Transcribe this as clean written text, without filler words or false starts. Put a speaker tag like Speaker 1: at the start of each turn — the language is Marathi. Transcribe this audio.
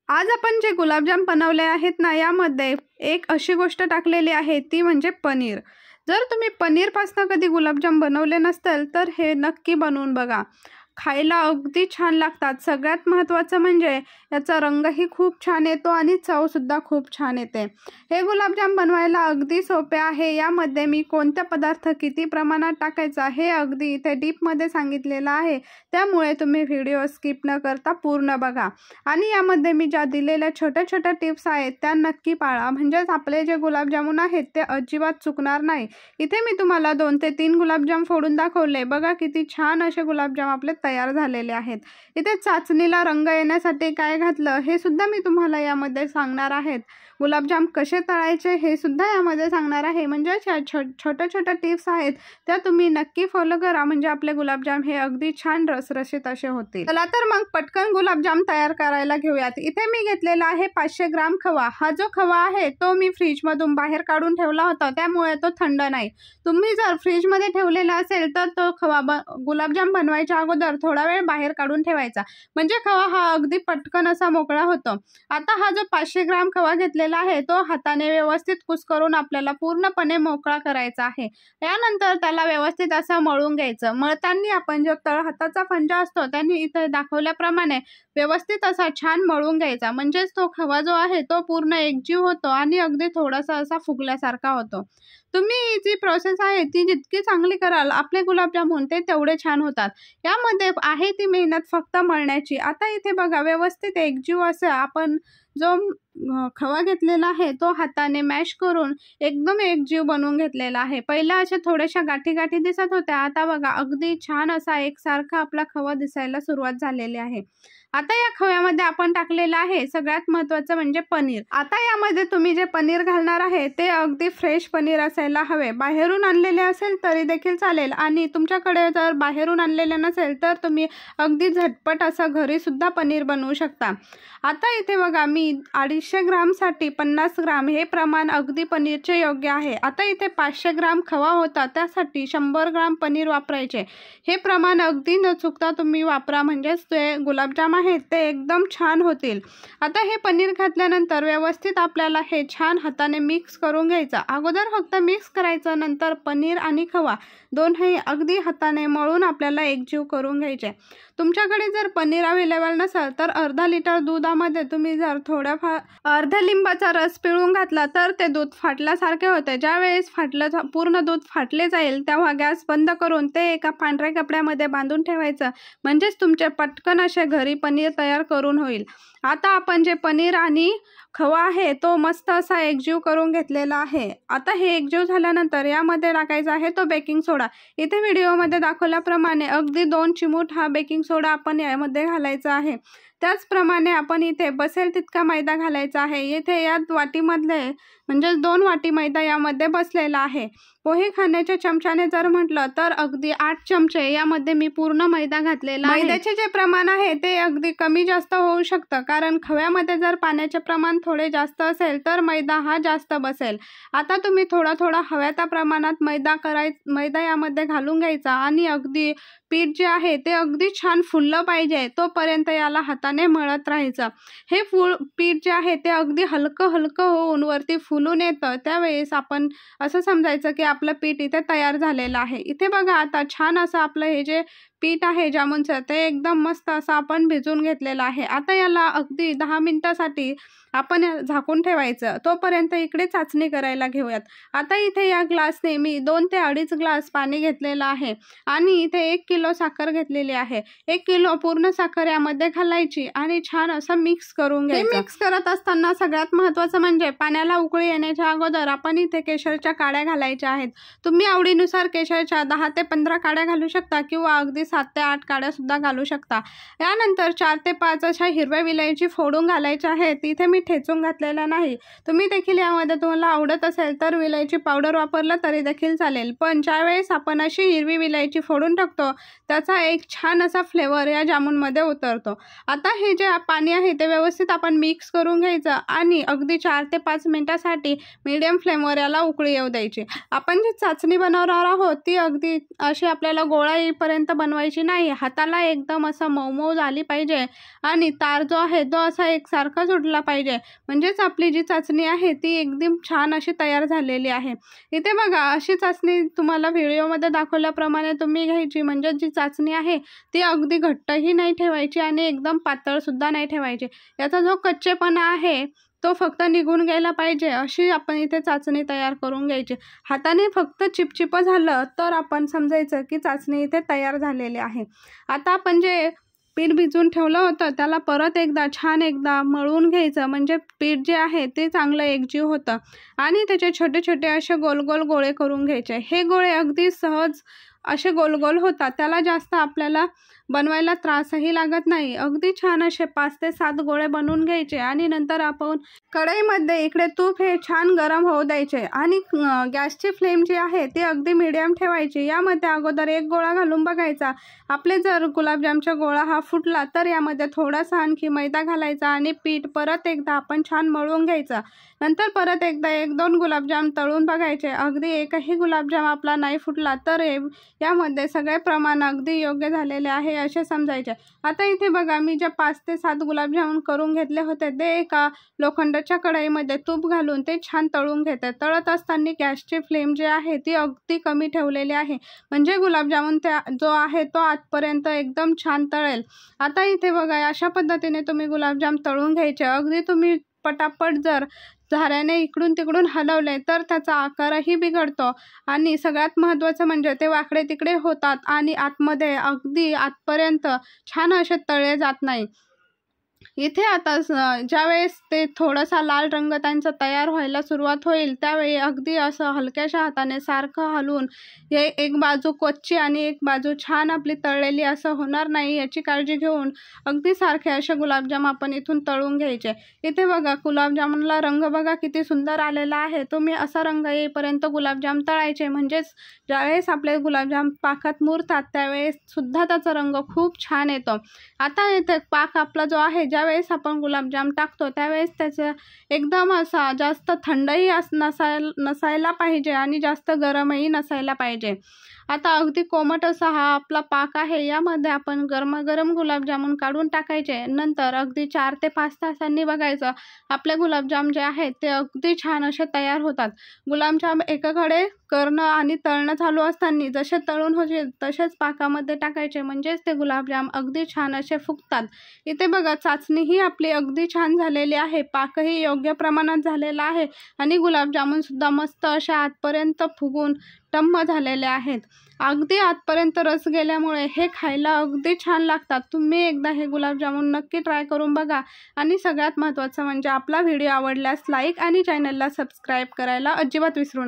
Speaker 1: आज आपण जे गुलाबजाम बनवले आहेत ना, यामध्ये एक अशी गोष्ट टाकलेली आहे ती म्हणजे पनीर। जर तुम्ही पनीरपासून कधी गुलाबजाम बनवले नसतील तर हे नक्की बनवून बघा। खायला अगदी छान लागतात। सगळ्यात महत्त्वाचं म्हणजे याचा रंगही खूप छान येतो आणि चवसुद्धा खूप छान येते। हे गुलाबजाम बनवायला अगदी सोपे आहे। यामध्ये मी कोणते पदार्थ किती प्रमाणात टाकायचा हे अगदी इथे डीपमध्ये सांगितलेलं आहे, त्यामुळे तुम्ही व्हिडिओ स्किप न करता पूर्ण बघा। आणि यामध्ये मी ज्या दिलेल्या छोट्या छोट्या टिप्स आहेत त्या नक्की पाळा, म्हणजेच आपले जे गुलाबजामुन आहेत ते अजिबात चुकणार नाही। इथे मी तुम्हाला 2 ते 3 गुलाबजाम फोडून दाखवले। बघा किती छान असे गुलाबजाम आपले तयार झालेले आहेत। इथे चाचणीला रंग येण्यासाठी काय घातलं हे सुद्धा मी तुम्हाला यामध्ये सांगणार आहेत। गुलाबजाम कसे तळायचे हे सुद्धा यामध्ये सांगणार आहे। म्हणजे छोट्या छोट्या टिप्स आहेत त्या तुम्ही नक्की फॉलो करा, म्हणजे आपले गुलाबजाम हे अगदी छान रसरशीत असे होतील। चला तर मग पटकन गुलाबजाम तयार करायला घेऊयात। इथे मी घेतलेला आहे 500 ग्राम खवा। हा जो खवा आहे तो मी फ्रीजमधून बाहेर काढून ठेवला होता, त्यामुळे तो थंड नाही। तुम्ही जर फ्रीजमध्ये ठेवलेला असेल तर तो खवा गुलाबजाम बनवायच्या अगोदर थोडा वेळ बाहेर काढून ठेवायचा, म्हणजे खवा हा अगदी पटकन असा मोकळा होतो। आता हा जो 500 ग्राम खवा घेतलेला आहे तो हाताने व्यवस्थित कुस्करून आपल्याला पूर्णपणे मोकळा करायचा आहे। यानंतर त्याला व्यवस्थित असा मळून घ्यायचं। मळताना आपण जो तळहाताचा फंजा असतो त्यांनी इथे दाखवल्याप्रमाणे व्यवस्थित असा छान मळून घ्यायचा, म्हणजेच तो खवा जो आहे तो पूर्ण एकजीव होतो आणि अगदी थोडासा असा फुगल्यासारखा होतो। तुम्ही ही जी प्रोसेस आहे ती जितकी चांगली कराल आपले गुलाबजामुन ते तेवढे छान होतात। यामध्ये आहे ती मेहनत फक्त मळण्याची। आता इथे बघा व्यवस्थित एकजीव असं आपण जो खवा घेतलेला आहे तो हाताने मॅश करून एकदम एकजीव बनवून घेतलेला आहे। पहिला अशा थोड्याशा गाठी गाठी दिसत होत्या, आता बघा अगदी छान असा एकसारखा आपला खवा दिसायला सुरुवात झालेली आहे। आता या खव्यामध्ये आपण टाकलेलं आहे सगळ्यात महत्त्वाचं म्हणजे पनीर। आता यामध्ये तुम्ही जे पनीर घालणार आहे ते अगदी फ्रेश पनीर असायला हवे। बाहेरून आणलेले असेल तरी देखील चालेल, आणि तुमच्याकडे जर बाहेरून आणलेले नसेल तर तुम्ही अगदी झटपट असं घरी सुद्धा पनीर बनवू शकता। आता इथे बघा मी 250 ग्रामसाठी 50 ग्राम हे प्रमाण अगदी पनीरचे योग्य आहे। आता इथे 500 ग्राम खवा होता, त्यासाठी 100 ग्राम पनीर वापरायचे। हे प्रमाण अगदी न चुकता तुम्ही वापरा, म्हणजेच ते गुलाबजाम आहेत ते एकदम छान होतील। आता हे पनीर घातल्यानंतर व्यवस्थित आपल्याला हे छान हाताने मिक्स करून घ्यायचं। अगोदर फक्त मिक्स करायचं, नंतर पनीर आणि खवा दोन्ही अगदी हाताने मळून आपल्याला एकजीव करून घ्यायचे। तुमच्याकडे जर पनीर अवेलेबल नसेल तर अर्धा लिटर दुधामध्ये तुम्ही जर थोडाफार अर्ध्या लिंबाचा रस पिळून घातला तर ते दूध फाटल्यासारखे होते। ज्यावेळेस पूर्ण दूध फाटले जाईल तेव्हा गॅस बंद करून ते एका पांढऱ्या कपड्यामध्ये बांधून ठेवायचं, म्हणजेच तुमचे पटकन असे घरी पनीर तयार करून होईल। आता आपण जे पनीर आणि खवा आहे तो मस्त असा एकजीव करून घेतलेला आहे। आता हे एकजीव झाल्यानंतर यामध्ये टाकायचा आहे तो बेकिंग सोडा। इथे व्हिडिओमध्ये दाखवल्याप्रमाणे अगदी 2 चिमूट हा बेकिंग सोडा आपण यामध्ये घालायचा आहे। त्याचप्रमाणे आपण इथे बसेल तितका मैदा घालायचा आहे। इथे या वाटीमधले म्हणजे 2 वाटी मैदा यामध्ये बसलेला आहे। पोहे खाण्याच्या चमच्याने जर म्हटलं तर अगदी 8 चमचे यामध्ये मी पूर्ण मैदा घातलेला आहे। मैद्याचे जे प्रमाण आहे ते अगदी कमी जास्त होऊ शकतं, कारण खव्यामध्ये जर पाण्याचे प्रमाण थोडे जास्त असेल तर मैदा हा जास्त बसेल। आता तुम्ही थोडा थोडा हव्या त्या प्रमाणात मैदा यामध्ये घालून घ्यायचा आणि अगदी पीठ जे आहे ते अगदी छान फुललं पाहिजे तोपर्यंत याला हाताने मळत राहायचं। हे पीठ जे आहे ते अगदी हलकं हलकं होऊन वरती फुलून येतं, त्यावेळेस आपण असं समजायचं की आपलं पीठ इथे तयार झालेलं आहे। इथे बघा आता छान असं आपलं हे जे पीठ आहे जामुनचं ते एकदम मस्त असं आपण भिजवून घेतलेलं आहे। आता याला अगदी 10 मिनिटासाठी आपण झाकून ठेवायचं, तोपर्यंत इकडे चाचणी करायला घेऊयात। आता इथे या ग्लासने मी 2 ते 2.5 ग्लास पाणी घेतलेलं आहे आणि इथे 1 किलो साखर घेतलेली आहे। 1 किलो पूर्ण साखर यामध्ये घालायची आणि छान असं मिक्स करून घ्यायचं। मिक्स करत असताना सगळ्यात महत्त्वाचं म्हणजे पाण्याला उकळी येण्याच्या अगोदर आपण इथे केशरच्या काड्या घालायच्या आहेत। तुम्ही आवडीनुसार केशरच्या 10 ते 15 काड्या घालू शकता किंवा अगदी 7 ते 8 काड्या सुद्धा घालू शकता। यानंतर 4 ते 5 अशा हिरव्या विलायची फोडून घालायच्या आहेत। इथे मी ठेचून घातलेला नाही। तुम्ही देखील यामध्ये तुम्हाला आवडत असेल तर विलायची पावडर वापरलं तरी देखील चालेल, पण ज्यावेळेस आपण अशी हिरवी विलायची फोडून टाकतो त्याचा एक छान असा फ्लेवर या जामुनमध्ये उतरतो। आता हे जे पाणी आहे ते व्यवस्थित आपण मिक्स करून घ्यायचं आणि अगदी 4 ते 5 मिनिटासाठी मीडियम फ्लेमवर याला उकळी येऊ द्यायची। आपण जी चाचणी बनवणार आहोत ती अगदी अशी आपल्याला गोळा येईपर्यंत बनवायची ठेवायची नाही. हाताला एकदम असा मऊ झाली पाहिजे आणि तार जो आहे तो असा एकसारखा सुटला पाहिजे. म्हणजेच आपली जी चाचणी आहे ती एकदम छान अशी तयार झालेली आहे. इथे बघा अशी चाचणी तुम्हाला व्हिडिओमध्ये दाखवल्याप्रमाणे तुम्ही घ्यायची. म्हणजे जी चाचणी आहे ती अगदी घट्टही नाही ठेवायची आणि एकदम पातळसुद्धा नाही ठेवायची. याचा जो कच्चेपणा आहे तो फक्त निघून गेला पाहिजे अशी आपण इथे चाचणी तयार करून घ्यायची. हाताने फक्त चिपचिप झालं तर आपण समजायचं की चाचणी इथे तयार झालेली आहे. आता आपण जे पीठ भिजवून ठेवलं होतं त्याला परत एकदा छान एकदा मळून घ्यायचं. म्हणजे पीठ जे आहे ते चांगलं एकजीव होतं आणि त्याचे छोटे छोटे असे गोल गोल गोळे करून घ्यायचे. हे गोळे अगदी सहज असे गोल गोल होतात. त्याला जास्त आपल्याला बनवायला त्रासही लागत नाही. अगदी छान असे 5 ते 7 गोळे बनवून घ्यायचे आणि नंतर आपण कढईमध्ये इकडे तूप हे छान गरम होऊ द्यायचे आणि गॅसची फ्लेम जी आहे ती अगदी मीडियम ठेवायची. यामध्ये अगोदर एक गोळा घालून बघायचा. आपले जर गुलाबजामचा गोळा हा फुटला तर यामध्ये थोडासा आणखी मैदा घालायचा आणि पीठ परत एकदा आपण छान मळून घ्यायचं. नंतर परत एकदा 1-2 गुलाबजाम तळून बघायचे. अगदी एकही गुलाबजाम आपला नाही फुटला तर यामध्ये सगळे प्रमाण अगदी योग्य झालेले आहे असे समजायचे. आता इथे बघा मी जे 5 ते 7 गुलाबजामुन करून घेतले होते ते एका लोखंडाच्या कढईमध्ये तूप घालून ते छान तळून घेते. तळत असताना गॅसची फ्लेम जी आहे ती अगदी कमी ठेवलेली आहे. म्हणजे गुलाबजामुन जो आहे तो आतपर्यंत एकदम छान तळेल. आता इथे बघा अशा पद्धतीने तुम्ही गुलाबजाम तळून घ्यायचे. अगदी तुम्ही पटापट जर झाऱ्याने इकडून तिकडून हलवले तर त्याचा आकारही बिघडतो आणि सगळ्यात महत्त्वाचं म्हणजे ते वाकडे तिकडे होतात आणि आतमध्ये अगदी आतपर्यंत छान असे तळले जात नाही. इथे आता ज्यावेळेस ते थोडासा लाल रंग त्यांचा तयार व्हायला सुरुवात होईल त्यावेळी अगदी असं हलक्याशा हाताने सारखं हलवून हे एक बाजू कच्ची आणि एक बाजू छान आपली तळलेली असं होणार नाही याची काळजी घेऊन अगदी सारखे असे गुलाबजाम आपण इथून तळून घ्यायचे. इथे बघा गुलाबजामुनला रंग बघा किती सुंदर आलेला आहे. तुम्ही असा रंग येईपर्यंत गुलाबजाम तळायचे. म्हणजेच ज्यावेळेस आपले गुलाबजाम पाकात मुरतात त्यावेळेस सुद्धा त्याचा रंग खूप छान येतो. आता इथे पाक आपला जो आहे ज्यावेळेस आपण गुलाबजाम टाकतो त्यावेळेस त्याचं एकदम असा जास्त थंडही नसायला पाहिजे आणि जास्त गरमही नसायला पाहिजे. आता अगदी कोमट असा हा आपला पाक आहे. यामध्ये आपण गरमागरम गुलाबजामुन काढून टाकायचे. नंतर अगदी 4 ते 5 तासांनी बघायचं आपले गुलाबजाम जे आहेत ते अगदी छान असे तयार होतात. गुलाबजाम एकाकडे करणं आणि तळणं चालू असताना जसे तळून होतील तसेच पाकामध्ये टाकायचे. म्हणजेच ते गुलाबजाम अगदी छान असे फुगतात. इथे बघा चाचणीही आपली अगदी छान झालेली आहे. पाकही योग्य प्रमाणात झालेला आहे आणि गुलाबजामुन सुद्धा मस्त अशा आतपर्यंत फुगून टम्म झालेले आहेत. अगदी आतपर्यंत रस गेल्यामुळे हे खायला अगदी छान लागतात. तुम्ही एकदा हे गुलाबजामुन नक्की ट्राय करून बघा आणि सगळ्यात महत्त्वाचं म्हणजे आपला व्हिडिओ आवडल्यास लाईक आणि चॅनलला सबस्क्राईब करायला अजिबात विसरू नका.